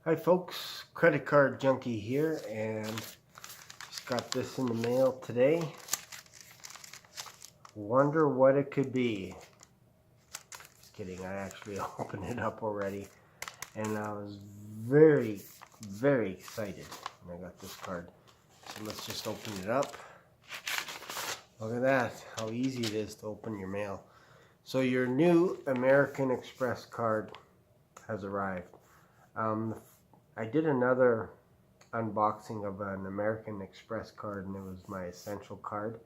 Hi folks, Credit Card Junkie here, and just got this in the mail today. Wonder what it could be. Just kidding, I actually opened it up already, and I was very, very excited when I got this card. So let's just open it up. Look at that, how easy it is to open your mail. So your new American Express card has arrived. I did another unboxing of an American Express card, and it was my essential card,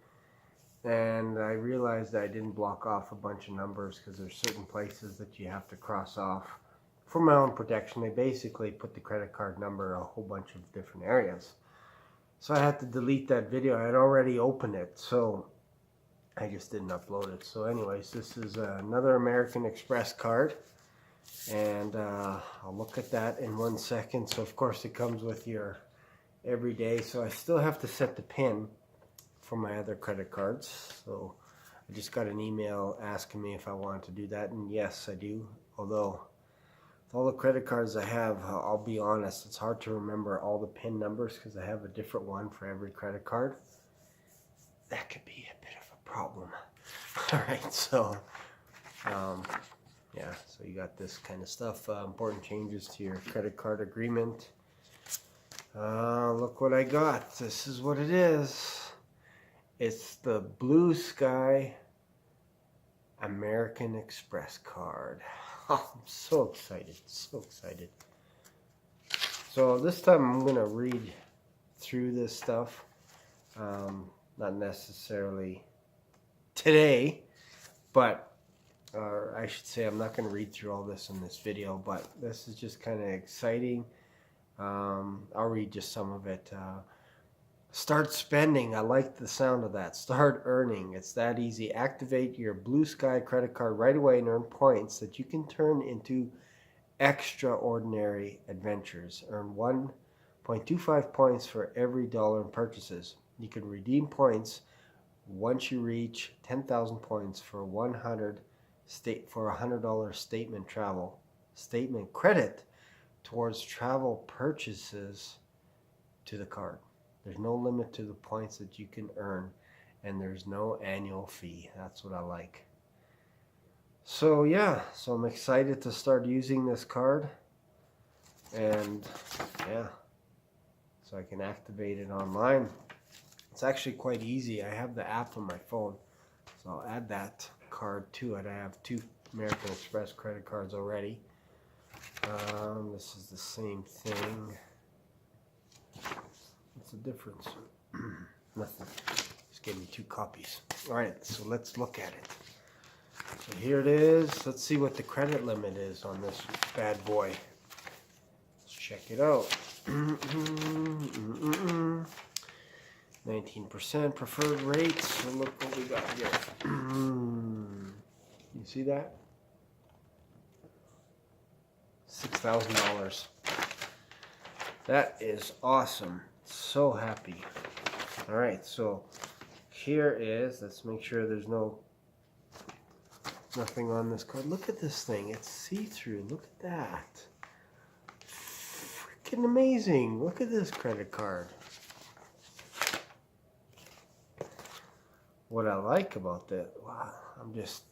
and I realized that I didn't block off a bunch of numbers because there's certain places that you have to cross off for my own protection. They basically put the credit card number a whole bunch of different areas, so I had to delete that video. I had already opened it, so I just didn't upload it. So anyways, this is another American Express card, and I'll look at that in 1 second. So of course it comes with your everyday, so I still have to set the PIN for my other credit cards. So I just got an email asking me if I wanted to do that, and yes, I do. Although with all the credit cards I have, I'll be honest, it's hard to remember all the PIN numbers because I have a different one for every credit card. That could be a bit of a problem. Alright, so yeah, so you got this kind of stuff. Important changes to your credit card agreement. Look what I got. This is what it is. It's the Blue Sky American Express card. Oh, I'm so excited, so excited. So this time I'm going to read through this stuff. Not necessarily today, but I should say I'm not going to read through all this in this video, but this is just kind of exciting. I'll read just some of it. Start spending. I like the sound of that. Start earning. It's that easy. Activate your Blue Sky credit card right away and earn points that you can turn into extraordinary adventures. Earn 1.25 points for every dollar in purchases. You can redeem points once you reach 10,000 points for a $100 statement credit towards travel purchases to the card. There's no limit to the points that you can earn, and there's no annual fee. That's what I like. So yeah, so I'm excited to start using this card, and yeah, so I can activate it online. It's actually quite easy. I have the app on my phone, so I'll add that card to it. I have 2 American Express credit cards already. This is the same thing. What's the difference? Nothing. Just gave me 2 copies. Alright, so let's look at it. So here it is. Let's see what the credit limit is on this bad boy. Let's check it out. 19% preferred rates. So look what we got here. You see that? $6,000. That is awesome. So happy. Alright, so here is, let's make sure there's nothing on this card. Look at this thing. It's see-through. Look at that. Freaking amazing. Look at this credit card. What I like about that, wow, this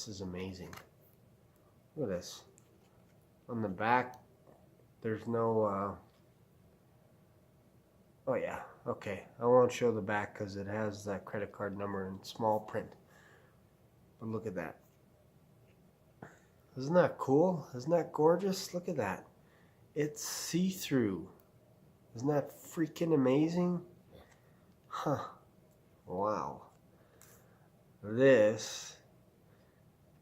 is amazing. Look at this. On the back, there's no, oh yeah, okay. I won't show the back because it has that credit card number in small print. But look at that. Isn't that cool? Isn't that gorgeous? Look at that. It's see-through. Isn't that freaking amazing? Huh. Wow. This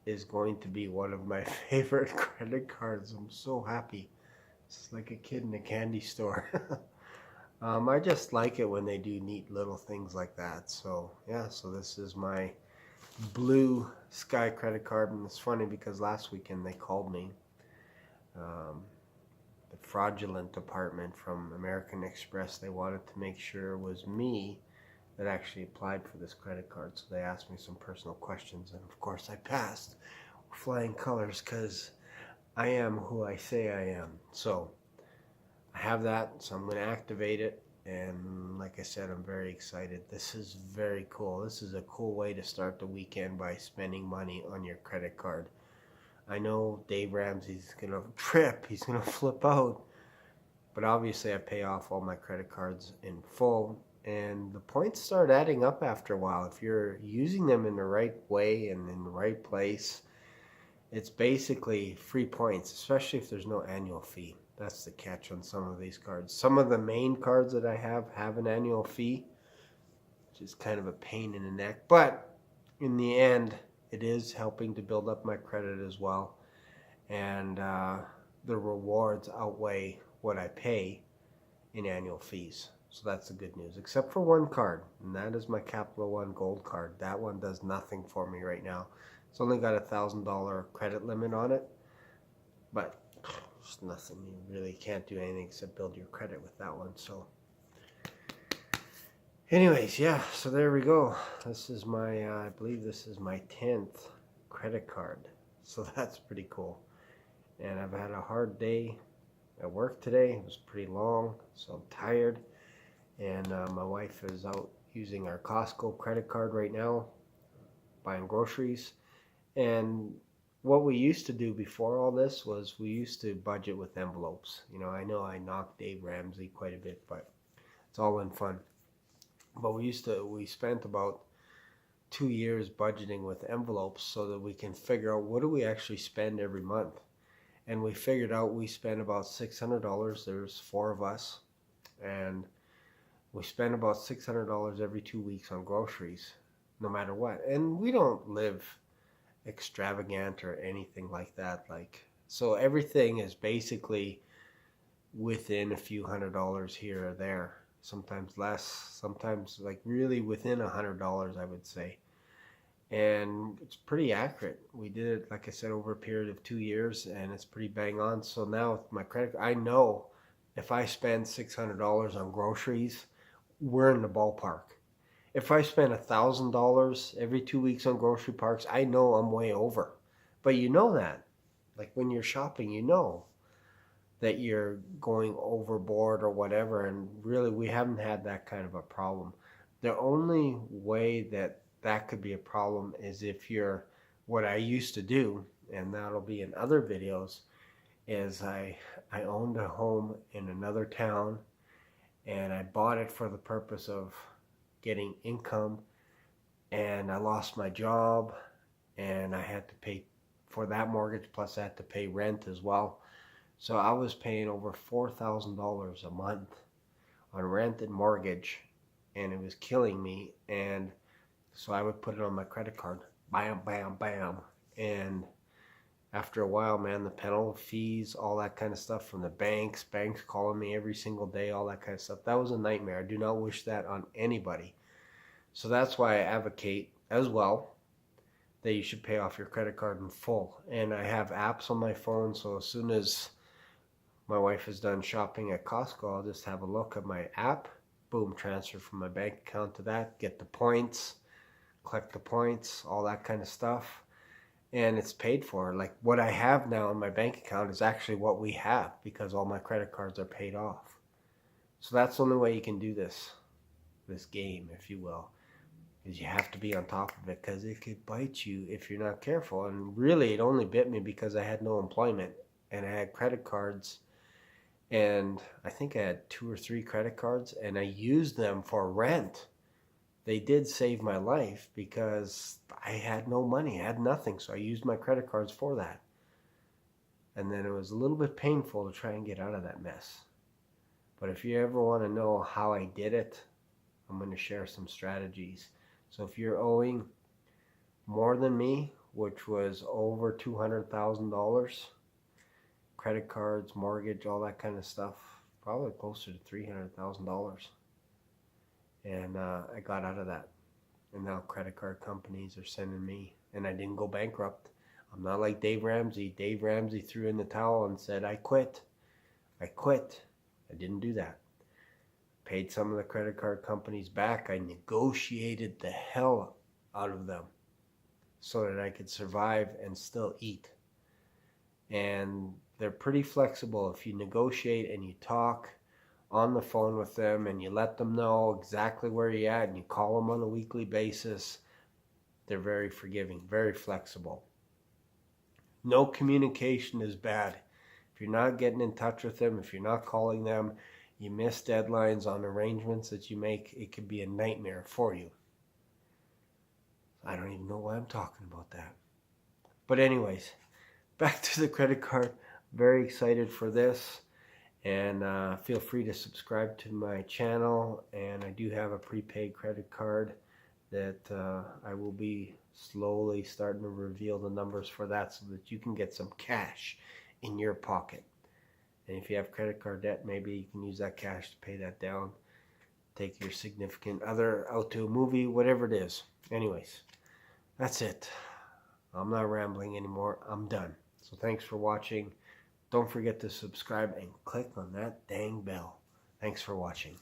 is going to be one of my favorite credit cards. I'm so happy. It's like a kid in a candy store. I just like it when they do neat little things like that. So yeah, so this is my Blue Sky credit card, and it's funny because last weekend they called me, the fraudulent department from American Express. They wanted to make sure it was me that actually applied for this credit card, so they asked me some personal questions, and of course I passed with flying colors because I am who I say I am. So I have that, so I'm going to activate it. And like I said, I'm very excited. This is very cool. This is a cool way to start the weekend by spending money on your credit card. I know Dave Ramsey's going to trip. He's going to flip out. But obviously I pay off all my credit cards in full. And the points start adding up after a while. If you're using them in the right way and in the right place, it's basically free points, especially if there's no annual fee. That's the catch on some of these cards. Some of the main cards that I have an annual fee, which is kind of a pain in the neck. But in the end, it is helping to build up my credit as well. And the rewards outweigh what I pay in annual fees. So that's the good news, except for one card, and that is my Capital One Gold card. That one does nothing for me right now. It's only got $1,000 credit limit on it, but there's nothing. You really can't do anything except build your credit with that one. So anyways, yeah, so there we go. This is my, I believe this is my 10th credit card. So that's pretty cool. And I've had a hard day at work today. It was pretty long, so I'm tired. And my wife is out using our Costco credit card right now, buying groceries. And what we used to do before all this was we used to budget with envelopes. You know I knocked Dave Ramsey quite a bit, but it's all in fun. But we spent about 2 years budgeting with envelopes so that we can figure out what do we actually spend every month. And we figured out we spend about $600. There's 4 of us. And we spend about $600 every 2 weeks on groceries, no matter what. And we don't live extravagant or anything like that. So everything is basically within a few $100s here or there. Sometimes less, sometimes like really within $100, I would say. And it's pretty accurate. We did it, like I said, over a period of 2 years, and it's pretty bang on. So now with my credit, I know if I spend $600 on groceries, we're in the ballpark. If I spend $1,000 every 2 weeks on grocery parks, I know I'm way over. But you know that. Like when you're shopping, you know that you're going overboard or whatever. And really, we haven't had that kind of a problem. The only way that could be a problem is if you're, what I used to do, and that'll be in other videos, is I owned a home in another town, and I bought it for the purpose of getting income, and I lost my job, and I had to pay for that mortgage, plus I had to pay rent as well. So I was paying over $4,000 a month on rent and mortgage, and it was killing me. And so I would put it on my credit card, bam, bam, bam. And after a while, man, the penalty fees, all that kind of stuff from the banks calling me every single day, all that kind of stuff. That was a nightmare. I do not wish that on anybody. So that's why I advocate as well that you should pay off your credit card in full. And I have apps on my phone, so as soon as my wife is done shopping at Costco, I'll just have a look at my app, boom, transfer from my bank account to that, get the points, collect the points, all that kind of stuff. And it's paid for. Like what I have now in my bank account is actually what we have because all my credit cards are paid off. So that's the only way you can do this game, if you will, is you have to be on top of it because it could bite you if you're not careful. And really, it only bit me because I had no employment and I had credit cards. And I think I had 2 or 3 credit cards, and I used them for rent. They did save my life because I had no money, I had nothing, so I used my credit cards for that. And then it was a little bit painful to try and get out of that mess. But if you ever want to know how I did it, I'm going to share some strategies. So if you're owing more than me, which was over $200,000, credit cards, mortgage, all that kind of stuff, probably closer to $300,000. And I got out of that. And now credit card companies are sending me, and I didn't go bankrupt. I'm not like Dave Ramsey. Dave Ramsey threw in the towel and said, I quit. I quit. I didn't do that. Paid some of the credit card companies back. I negotiated the hell out of them so that I could survive and still eat. And they're pretty flexible. If you negotiate and you talk on the phone with them and you let them know exactly where you're at and you call them on a weekly basis, they're very forgiving, very flexible. No communication is bad. If you're not getting in touch with them, if you're not calling them, you miss deadlines on arrangements that you make, it could be a nightmare for you. I don't even know why I'm talking about that. But anyways, back to the credit card. Very excited for this. And feel free to subscribe to my channel. And I do have a prepaid credit card that I will be slowly starting to reveal the numbers for that so that you can get some cash in your pocket. And if you have credit card debt, maybe you can use that cash to pay that down. Take your significant other out to a movie, whatever it is. Anyways, that's it. I'm not rambling anymore. I'm done. So thanks for watching. Don't forget to subscribe and click on that dang bell. Thanks for watching.